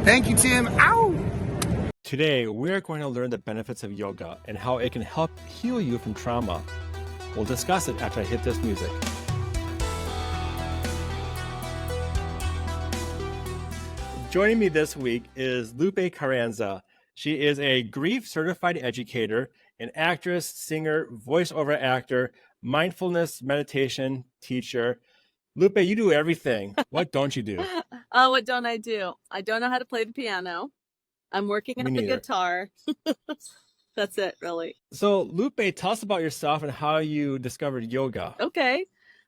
Thank you, Tim. Ow! Today, we're going to learn the benefits of yoga and how it can help heal you from trauma. We'll discuss it after I hit this music. Joining me this week is Lupé Carranza. She is a grief certified educator, an actress, singer, voiceover actor, mindfulness meditation teacher. Lupé, you do everything. What don't you do? Oh, what don't I do? I don't know how to play the piano. I'm working on the guitar. That's it, really. So, Lupé, tell us about yourself and how you discovered yoga. Okay.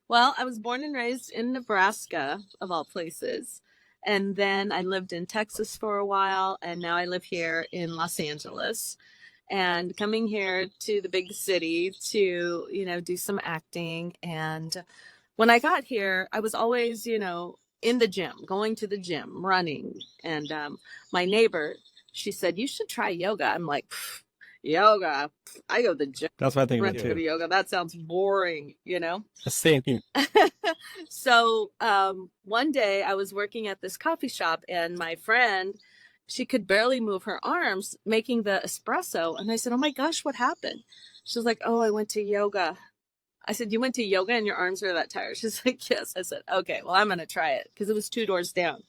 Well, I was born and raised in Nebraska, of all places. And then I lived in Texas for a while, and now I live here in Los Angeles. And coming here to the big city to, do some acting. And when I got here, I was always, in the gym, going to the gym, running. And my neighbor, she said, you should try yoga. I'm like, yoga? I go to the gym. That's what I think of it too. Go to yoga. That sounds boring, The same thing. So one day I was working at this coffee shop, and my friend, she could barely move her arms making the espresso. And I said, oh my gosh, what happened? She was like, oh, I went to yoga. I said, you went to yoga and your arms are that tired? She's like, yes. I said, okay, well, I'm going to try it, because it was 2 doors down.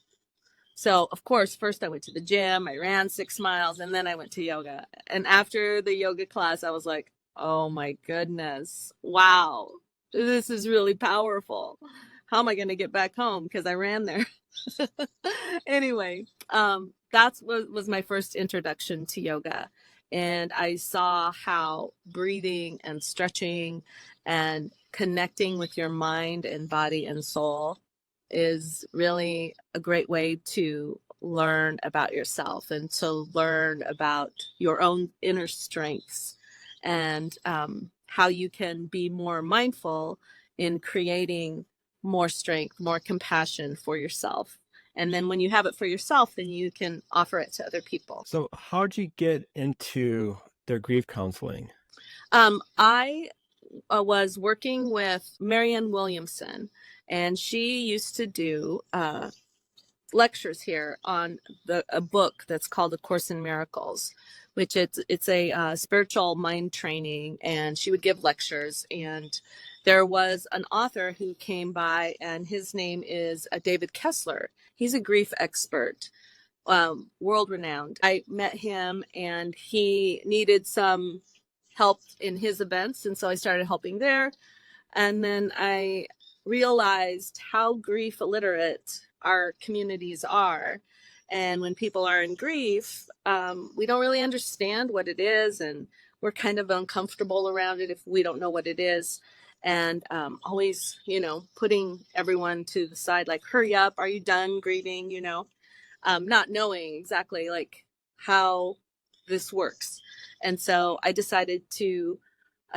So, of course, first I went to the gym, I ran 6 miles, and then I went to yoga. And after the yoga class, I was like, oh my goodness, wow, this is really powerful. How am I going to get back home? Because I ran there. Anyway, that was my first introduction to yoga. And I saw how breathing and stretching and connecting with your mind and body and soul is really a great way to learn about yourself and to learn about your own inner strengths, and how you can be more mindful in creating more strength, more compassion for yourself. And then when you have it for yourself, then you can offer it to other people. So how did you get into their grief counseling? I was working with Marianne Williamson, and she used to do lectures here on a book that's called A Course in Miracles, which it's a spiritual mind training, and she would give lectures. And there was an author who came by, and his name is David Kessler. He's a grief expert, world renowned. I met him, and he needed some help in his events, and so I started helping there. And then I realized how grief illiterate our communities are. And when people are in grief, we don't really understand what it is, and we're kind of uncomfortable around it if we don't know what it is. And always, putting everyone to the side, like, hurry up, are you done grieving, not knowing exactly like how this works. And so I decided to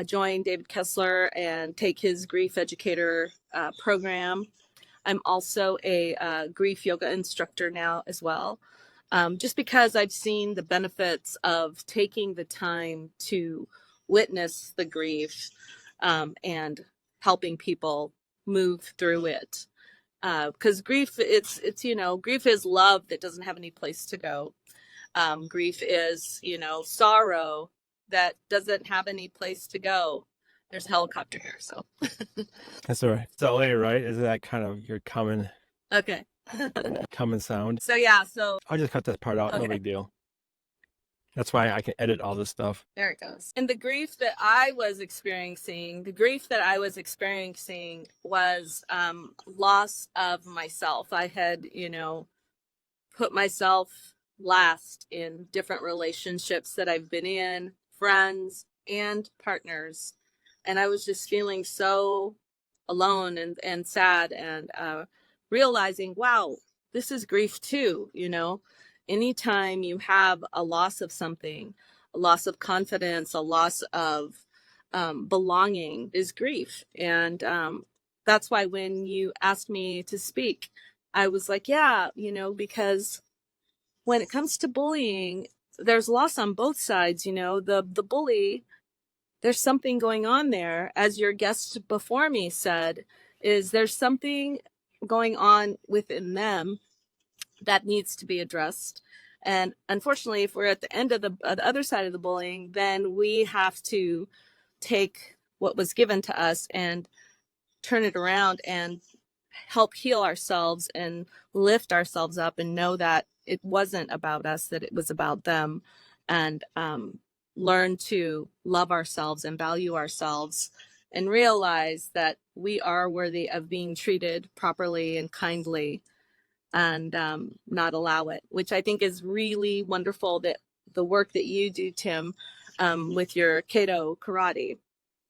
join David Kessler and take his grief educator program. I'm also a grief yoga instructor now as well, just because I've seen the benefits of taking the time to witness the grief and helping people move through it. Because grief, it's grief is love that doesn't have any place to go. Grief is, sorrow that doesn't have any place to go. There's a helicopter here, so. That's all right. It's LA, right? Is that kind of your common sound? So yeah, I'll just cut that part out. Okay. No big deal. That's why I can edit all this stuff. There it goes. And the grief that I was experiencing was loss of myself. I had, put myself last in different relationships that I've been in, friends and partners. And I was just feeling so alone and sad, and realizing, wow, this is grief too, Anytime you have a loss of something, a loss of confidence, a loss of belonging is grief. And that's why when you asked me to speak, I was like, yeah, because when it comes to bullying, there's loss on both sides. The bully, there's something going on there. As your guest before me said, there's something going on within them that needs to be addressed. And unfortunately, if we're at the end of the other side of the bullying, then we have to take what was given to us and turn it around and help heal ourselves and lift ourselves up and know that it wasn't about us, that it was about them, and learn to love ourselves and value ourselves and realize that we are worthy of being treated properly and kindly, and not allow it, which I think is really wonderful, that the work that you do, Tim, with your Keto karate.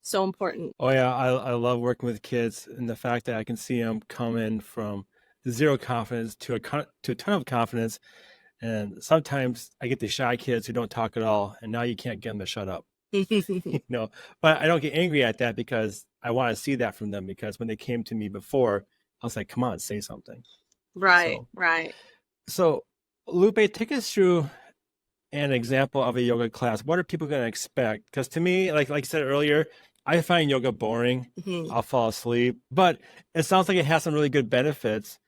So important. Oh yeah, I love working with kids, and the fact that I can see them come in from zero confidence to to a ton of confidence. And sometimes I get the shy kids who don't talk at all, and now you can't get them to shut up. But I don't get angry at that because I want to see that from them. Because when they came to me before, I was like, "Come on, say something." Right, So, right. so Lupe, take us through an example of a yoga class. What are people going to expect? Because to me, like I said earlier, I find yoga boring. Mhm. I'll fall asleep. But it sounds like it has some really good benefits.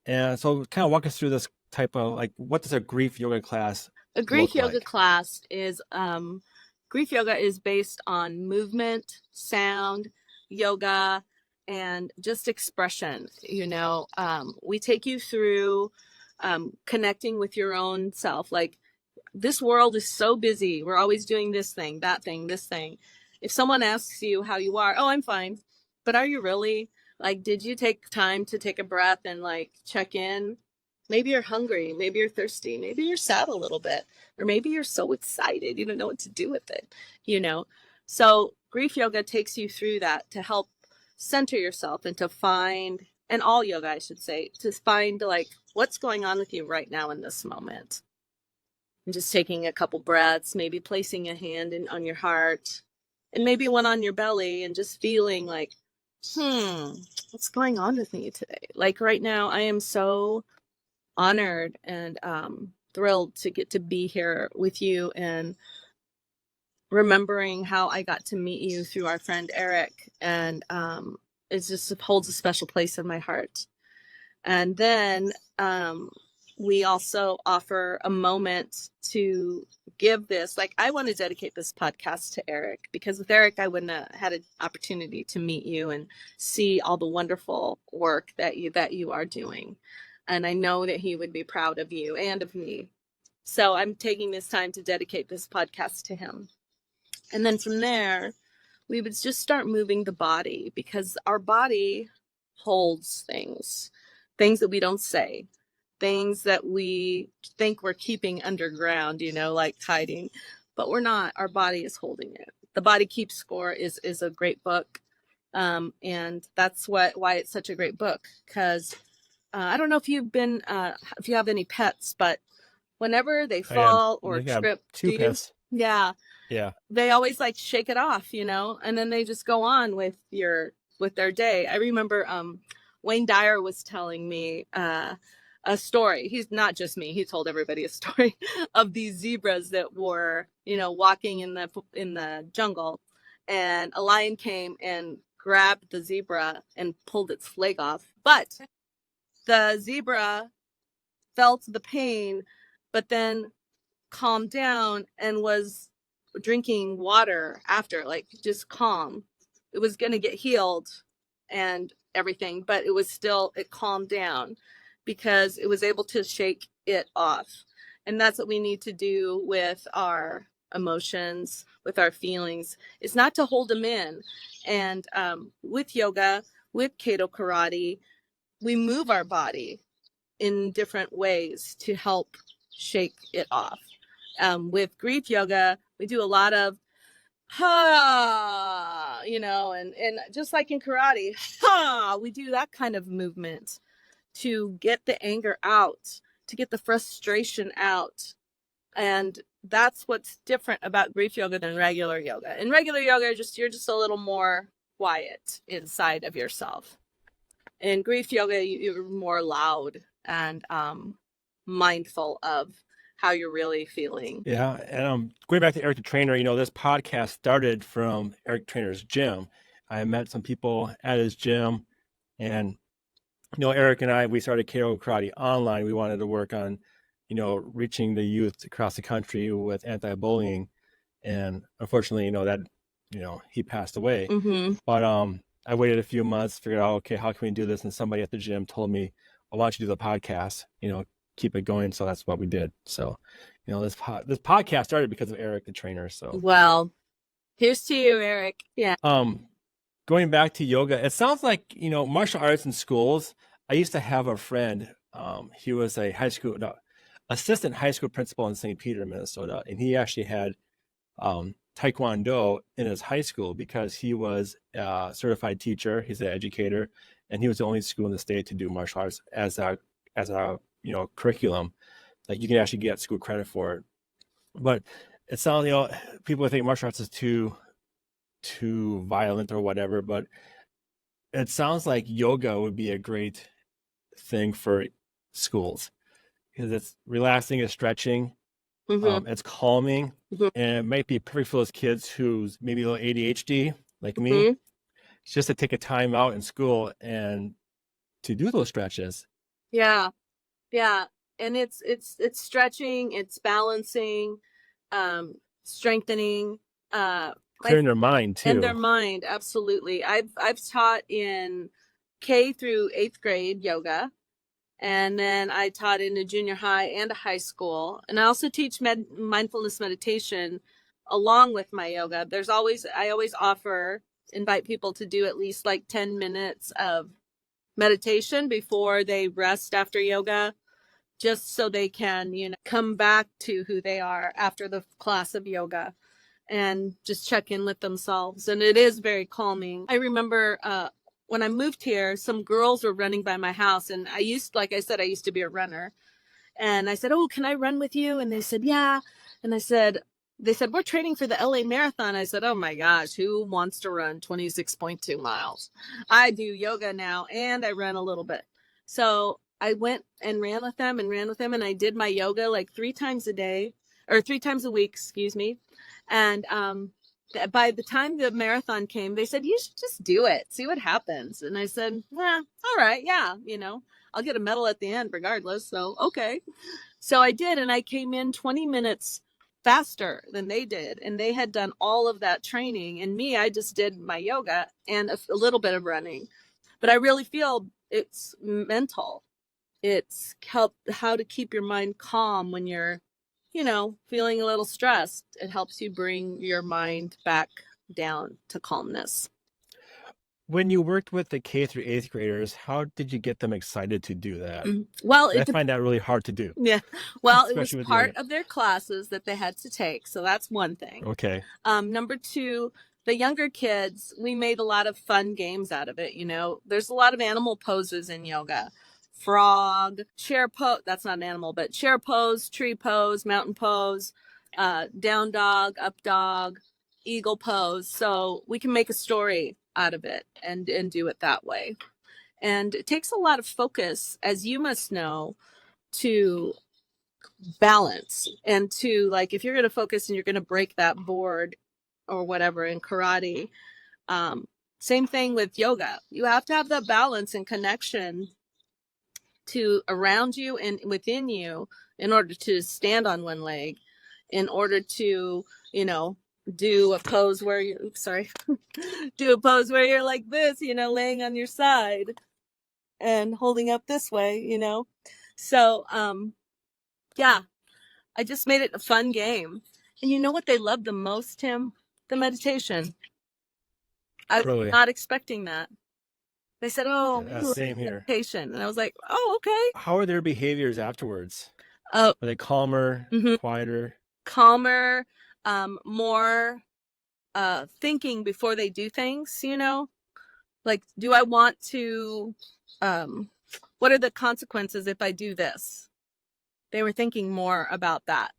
And so kind of walk us through this type of, like, what does a grief yoga class A grief look yoga like? class is grief yoga is based on movement, sound, yoga, and just expression. We take you through connecting with your own self. Like, this world is so busy. We're always doing this thing, that thing, this thing. If someone asks you how you are, oh, I'm fine. But are you really? Like, did you take time to take a breath and like check in? Maybe you're hungry. Maybe you're thirsty. Maybe you're sad a little bit. Or maybe you're so excited you don't know what to do with it, you know? So, grief yoga takes you through that to help center yourself and to find, and all yoga, I should say, to find like what's going on with you right now in this moment. And just taking a couple breaths, maybe placing a hand on your heart and maybe one on your belly, and just feeling like, what's going on with me today? Like right now, I am so honored and thrilled to get to be here with you, and remembering how I got to meet you through our friend Eric. And it just holds a special place in my heart. And then we also offer a moment to give this. Like, I want to dedicate this podcast to Eric, because with Eric, I wouldn't have had an opportunity to meet you and see all the wonderful work that you are doing. And I know that he would be proud of you and of me. So I'm taking this time to dedicate this podcast to him. And then from there, we would just start moving the body, because our body holds things that we don't say, things that we think we're keeping underground, like hiding, but we're not. Our body is holding it. The Body Keeps Score is a great book. And that's why it's such a great book, because I don't know if if you have any pets, but whenever they I got, fall or I got trip, two do you? pets. Yeah, Yeah. they always like shake it off, and then they just go on with their day. I remember Wayne Dyer was telling me a story. He's not just me; he told everybody a story of these zebras that were, walking in the jungle, and a lion came and grabbed the zebra and pulled its leg off. But the zebra felt the pain, but then calmed down and was drinking water after, like just calm. It was going to get healed and everything, but it calmed down because it was able to shake it off. And that's what we need to do with our emotions, with our feelings, is not to hold them in. And with yoga, with Keto karate, we move our body in different ways to help shake it off. With grief yoga, we do a lot of ha, and just like in karate, ha, we do that kind of movement to get the anger out, to get the frustration out. And that's what's different about grief yoga than regular yoga. In regular yoga, you're just a little more quiet inside of yourself. In grief yoga, you're more loud and mindful of how you're really feeling. Yeah. And going back to Eric the Trainer, this podcast started from Eric Trainer's gym. I met some people at his gym, and Eric and I, we started KO Karate online. We wanted to work on, reaching the youth across the country with anti-bullying. And unfortunately, that, he passed away. Mm-hmm. But I waited a few months, figured out, okay, how can we do this? And somebody at the gym told me, I want you to do the podcast, keep it going. So that's what we did. So, this podcast started because of Eric, the trainer. So, Well, here's to you, Eric. Yeah. Going back to yoga, it sounds like, martial arts in schools. I used to have a friend. He was a assistant high school principal in St. Peter, Minnesota. And he actually had Taekwondo in his high school because he was a certified teacher. He's an educator, and he was the only school in the state to do martial arts as a curriculum. Like you can actually get school credit for it. But it sounds, people think martial arts is too violent or whatever, but it sounds like yoga would be a great thing for schools because it's relaxing, it's stretching, it's calming, and it might be perfect for those kids who's maybe a little ADHD like me. It's just to take a time out in school and to do those stretches. Yeah. And it's stretching, it's balancing, strengthening, clearing their mind too. And their mind, absolutely. I've taught in K through 8th grade yoga, and then I taught in a junior high and a high school, and I also teach mindfulness meditation along with my yoga. I always invite people to do at least like 10 minutes of meditation before they rest after yoga, just so they can, come back to who they are after the class of yoga and just check in with themselves. And it is very calming. I remember when I moved here, some girls were running by my house, and like I said, I used to be a runner. And I said, "Oh, can I run with you?" And they said, "Yeah." And they said, "We're training for the LA Marathon." I said, "Oh my gosh, who wants to run 26.2 miles? I do yoga now, and I run a little bit." So I went and ran with them, and I did my yoga like 3 times a day, or 3 times a week, excuse me. And by the time the marathon came, they said, "You should just do it, see what happens." And I said, all right, yeah, I'll get a medal at the end regardless. So, okay. So I did, and I came in 20 minutes faster than they did. And they had done all of that training. And me, I just did my yoga and a little bit of running. But I really feel it's mental. It's how to keep your mind calm when you're, feeling a little stressed. It helps you bring your mind back down to calmness. When you worked with the K through 8th graders, how did you get them excited to do that? Well, I find that really hard to do. Yeah. Well, it was part of their classes that they had to take. So that's one thing. Okay. Number 2, the younger kids, we made a lot of fun games out of it. There's a lot of animal poses in yoga. Frog, chair pose, that's not an animal, but chair pose, tree pose, mountain pose, down dog, up dog, eagle pose. So we can make a story out of it and do it that way. And it takes a lot of focus, as you must know, to balance and to, like, if you're going to focus and you're going to break that board or whatever in karate, same thing with yoga. You have to have that balance and connection to around you and within you in order to stand on one leg, in order to, do a pose where you, do a pose where you're like this, laying on your side and holding up this way, So, yeah, I just made it a fun game. And you know what they loved the most, Tim? The meditation. I was not expecting that. They said, "Oh, same here." Meditation. And I was like, "Oh, okay." How are their behaviors afterwards? Are they calmer, quieter? Calmer, more thinking before they do things, Like, do I want to, what are the consequences if I do this? They were thinking more about that.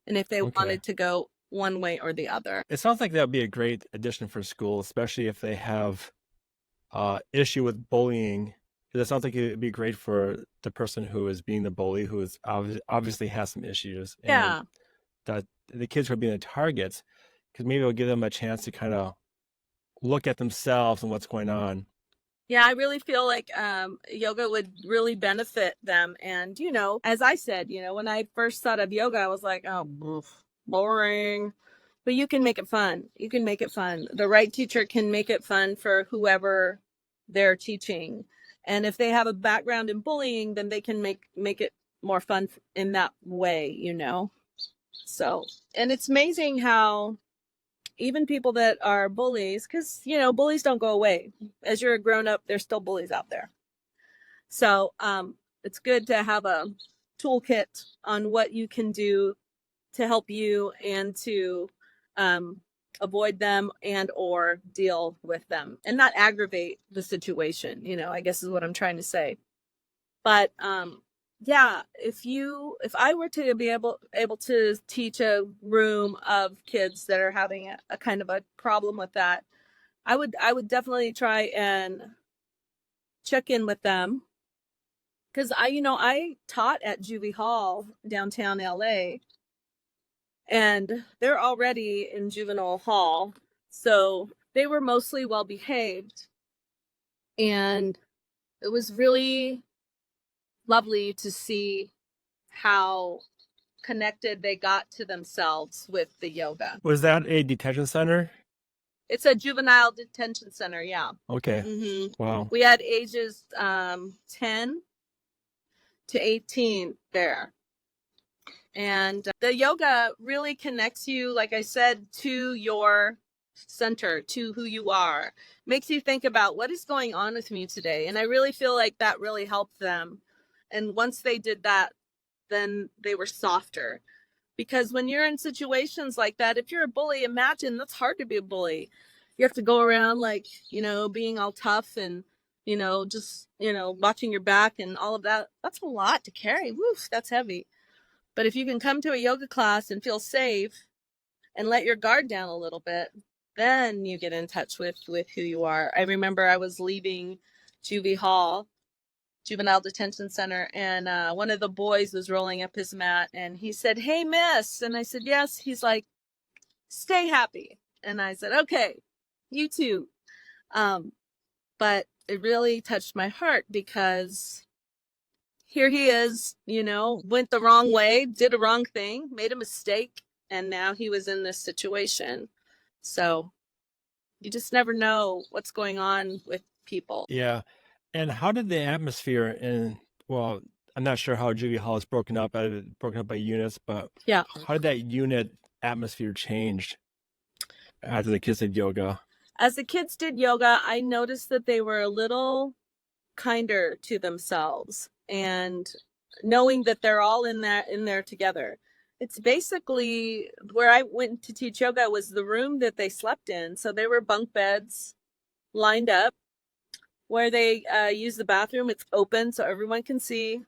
And if they wanted to go one way or the other. It sounds like that would be a great addition for school, especially if they have issue with bullying. Because it sounds like it would be great for the person who is being the bully, who is obviously has some issues. Yeah. And that the kids who are being the targets, because maybe it'll give them a chance to kind of look at themselves and what's going on. Yeah, I really feel like yoga would really benefit them. And, as I said, when I first thought of yoga, I was like, oh, boring. But you can make it fun. You can make it fun. The right teacher can make it fun for whoever they're teaching. And if they have a background in bullying, then they can make it more fun in that way. So, and it's amazing how even people that are bullies, because bullies don't go away. As you're a grown up, there's still bullies out there. So it's good to have a toolkit on what you can do to help you and to avoid them and or deal with them and not aggravate the situation, I guess is what I'm trying to say. But yeah, if I were to be able to teach a room of kids that are having a kind of a problem with that, I would definitely try and check in with them, because I taught at Juvie Hall downtown LA, and they're already in juvenile hall, so they were mostly well behaved, and it was really lovely to see how connected they got to themselves with the yoga. Was that a detention center? It's a juvenile detention center, yeah. Okay. Wow. We had ages 10 to 18 there. And the yoga really connects you, like I said, to your center, to who you are. Makes you think about what is going on with me today. And I really feel like that really helped them. And once they did that, then they were softer. Because when you're in situations like that, if you're a bully, imagine that's hard to be a bully. You have to go around like, being all tough and, just, watching your back and all of that. That's a lot to carry. Woof, that's heavy. But if you can come to a yoga class and feel safe and let your guard down a little bit, then you get in touch with who you are. I remember I was leaving Juvie Hall, Juvenile Detention Center, and one of the boys was rolling up his mat, and he said, "Hey, miss." And I said, "Yes." He's like, "Stay happy." And I said, "Okay, you too." But it really touched my heart, because here he is, went the wrong way, did a wrong thing, made a mistake, and now he was in this situation. So you just never know what's going on with people. Yeah. And how did the atmosphere well, I'm not sure how Juvie Hall is broken up by units, but Yeah. how did that unit atmosphere change after the kids did yoga? As the kids did yoga, I noticed that they were a little kinder to themselves, and knowing that they're all in there together. It's basically where I went to teach yoga was the room that they slept in. So they were bunk beds lined up where they use the bathroom. It's open so everyone can see.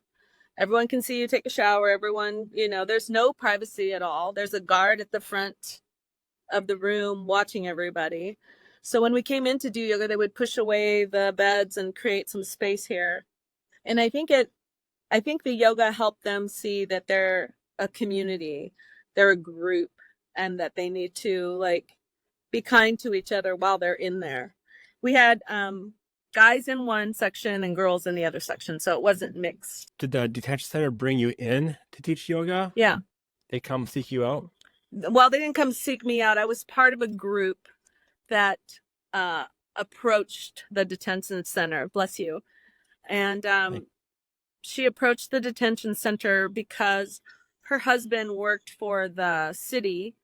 Everyone can see you take a shower. Everyone, there's no privacy at all. There's a guard at the front of the room watching everybody. So when we came in to do yoga, they would push away the beds and create some space here. And I think the yoga helped them see that they're a community, they're a group, and that they need to be kind to each other while they're in there. We had guys in one section and girls in the other section, so it wasn't mixed. Did the detention center bring you in to teach yoga? Yeah. They come seek you out? Well, they didn't come seek me out. I was part of a group that approached the detention center. Bless you. And she approached the detention center because her husband worked for the city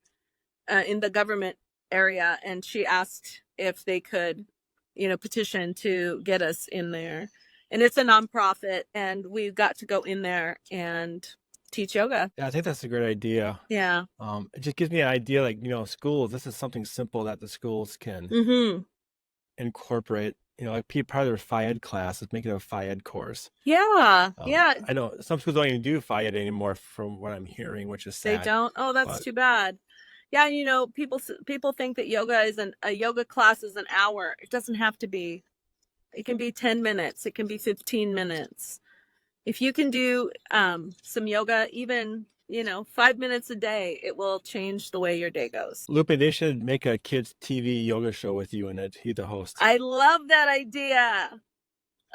in the government area, and she asked if they could, petition to get us in there. And it's a nonprofit, and we got to go in there and teach yoga. Yeah, I think that's a great idea. Yeah. It just gives me an idea, schools, this is something simple that the schools can incorporate. Part of their Phi-Ed class is make it a Phi-Ed course. Yeah. Yeah. I know some schools don't even do Phi-Ed anymore from what I'm hearing, which is sad. They don't? Oh, that's too bad. Yeah, people think that yoga is a yoga class is an hour. It doesn't have to be. It can be 10 minutes. It can be 15 minutes. If you can do some yoga, even 5 minutes a day, it will change the way your day goes. Lupé, they should make a kids TV yoga show with you in it. You're the host. I love that idea.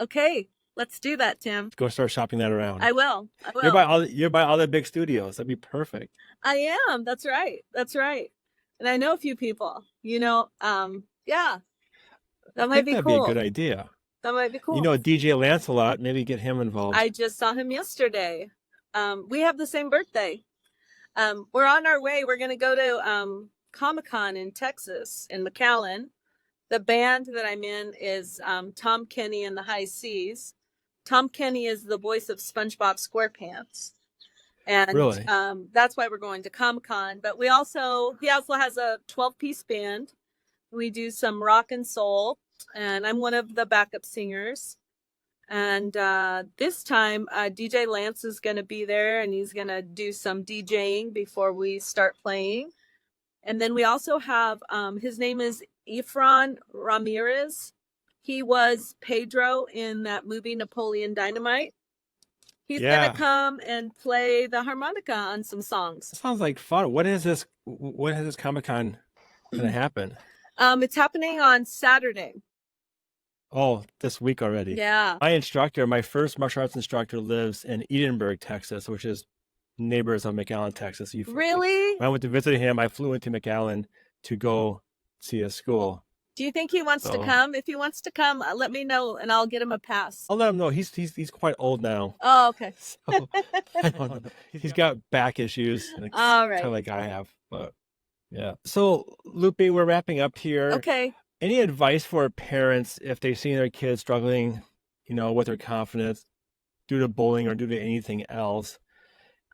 Okay, let's do that, Tim. Go start shopping that around. I will. You're by all the big studios. That'd be perfect. I am. That's right. That's right. And I know a few people. Yeah, that might be That'd cool. be a good idea. That might be cool. You know, DJ Lancelot, maybe get him involved. I just saw him yesterday. We have the same birthday. We're on our way. We're going to go to Comic-Con in Texas, in McAllen. The band that I'm in is Tom Kenny and the High Seas. Tom Kenny is the voice of SpongeBob SquarePants. And really? That's why we're going to Comic-Con. But he also has a 12-piece band. We do some rock and soul, and I'm one of the backup singers. And this time, DJ Lance is going to be there, and he's going to do some DJing before we start playing. And then we also have, his name is Efron Ramirez. He was Pedro in that movie Napoleon Dynamite. He's going to come and play the harmonica on some songs. That sounds like fun. When is this Comic-Con going to happen? It's happening on Saturday. Oh, this week already. Yeah. My first martial arts instructor lives in Edinburgh, Texas, which is neighbors of McAllen, Texas. Really? When I went to visit him, I flew into McAllen to go see his school. Do you think he wants to come? If he wants to come, let me know and I'll get him a pass. I'll let him know. He's quite old now. Oh, okay. So, I don't know. He's got back issues. All right. Kind of like I have, but yeah. So, Lupé, we're wrapping up here. Okay. Any advice for parents if they've seen their kids struggling, with their confidence due to bullying or due to anything else,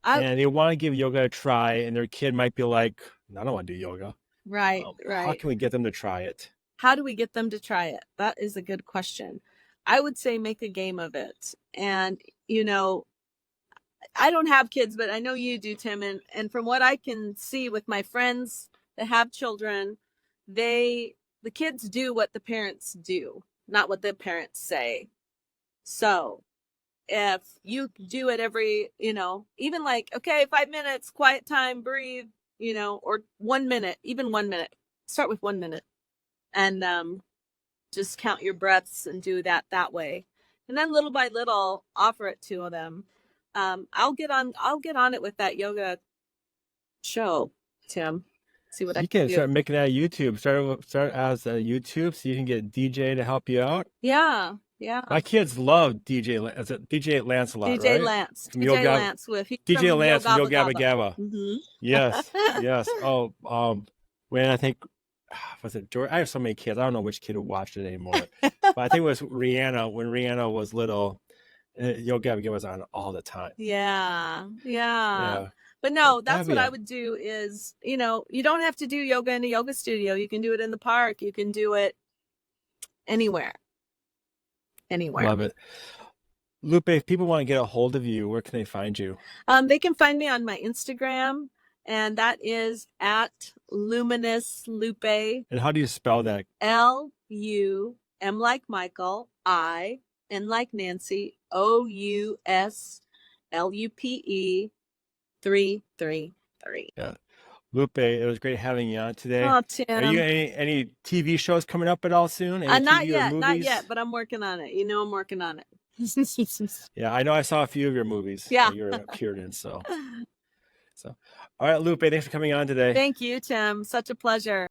and they want to give yoga a try, and their kid might be like, I don't want to do yoga. Right, right. How can we get them to try it? How do we get them to try it? That is a good question. I would say make a game of it. And, I don't have kids, but I know you do, Tim. And from what I can see with my friends that have children, the kids do what the parents do, not what the parents say. So if you do it every, even like, okay, 5 minutes, quiet time, breathe, or 1 minute, even 1 minute, start with 1 minute and just count your breaths and do that way. And then little by little, offer it to them. I'll get on it with that yoga show, Tim. See what I can do. Start making that YouTube. Start as a YouTube so you can get DJ to help you out. Yeah. My kids love DJ Lancelot, DJ right? Lance. DJ Lance with DJ Lance from Yo Gabba Gabba. Mm-hmm. Yes. Oh, when I think was it George? I have so many kids. I don't know which kid watched it anymore. But I think it was Rihanna when Rihanna was little. Yo Gabba Gabba was on all the time. Yeah. But no, that's what I would do is, you don't have to do yoga in a yoga studio. You can do it in the park. You can do it anywhere. Love it. Lupé, if people want to get a hold of you, where can they find you? They can find me on my Instagram, and that is at Luminous Lupé. And how do you spell that? LU, M like Michael, I, N like Nancy, OUSLUPE 333. Yeah. Lupé, it was great having you on today. Oh, Tim. Are you any TV shows coming up at all soon? Not yet, but I'm working on it. I'm working on it. Yeah, I know I saw a few of your movies that you appeared in. So, all right, Lupé, thanks for coming on today. Thank you, Tim. Such a pleasure.